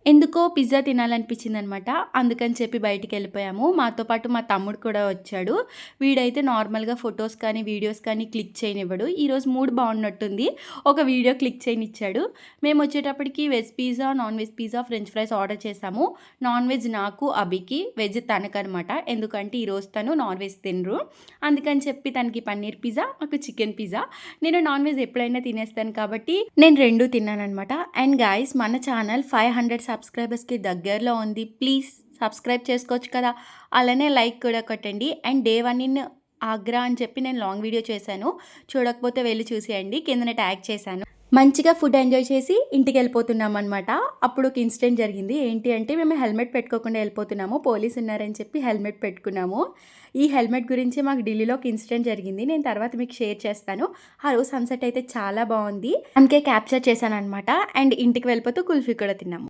ఎందుకో పిజ్జా తినాలనిపించిందనమాట. అందుకని చెప్పి బయటికెళ్ళిపోయాము. మాతో పాటు మా తమ్ముడు కూడా వచ్చాడు. వీడైతే నార్మల్‌గా ఫోటోస్ కానీ, వీడియోస్ కానీ క్లిక్ చేయనివ్వడు. ఈరోజు మూడ్ బాగున్నట్టుంది. ఒక video click చేయనిచ్చాడు. మేమొచ్చేటప్పటికి veg pizza, non veg pizza, French fries order చేశాము. నాన్ వెజ్ నాకు, అభికి, వెజ్ తనకనమాట. ఎందుకంటే ఈరోజు తను నాన్ వెజ్ తినరు. అందుకని చెప్పి తనకి పన్నీర్ పిజ్జా, నాకు చికెన్ పిజ్జా. నేను నాన్ వెజ్ ఎప్పుడైనా తినేస్తాను కాబట్టి నేను 2 తిన్నాననమాట. అండ్ గైస్, మన ఛానల్ 500 సబ్స్క్రైబర్స్‌కి దగ్గరలో ఉంది. ప్లీజ్ సబ్స్క్రైబ్ చేసుకోవచ్చు కదా! అలానే లైక్ కూడా కొట్టండి. అండ్ డే 1 ఇన్ ఆగ్రా అని చెప్పి నేను లాంగ్ వీడియో చేశాను. చూడకపోతే వెళ్ళి చూసేయండి. కిందన ట్యాగ్ చేశాను. మంచిగా ఫుడ్ ఎంజాయ్ చేసి ఇంటికెళ్ళిపోతున్నామనమాట. అప్పుడు ఒక ఇన్సిడెంట్ జరిగింది. ఏంటి అంటే మేము హెల్మెట్ పెట్టుకోకుండా వెళ్ళిపోతున్నాము. పోలీస్ ఉన్నారని చెప్పి హెల్మెట్ పెట్టుకున్నాము. ఈ హెల్మెట్ గురించి మాకు ఢిల్లీలో ఒక ఇన్సిడెంట్ జరిగింది. నేను తర్వాత మీకు షేర్ చేస్తాను. ఆ రోజు సన్సెట్ అయితే చాలా బాగుంది. అందుకే క్యాప్చర్ చేశాననమాట. అండ్ ఇంటికి వెళ్ళిపోతూ కుల్ఫీ కూడా తిన్నాము.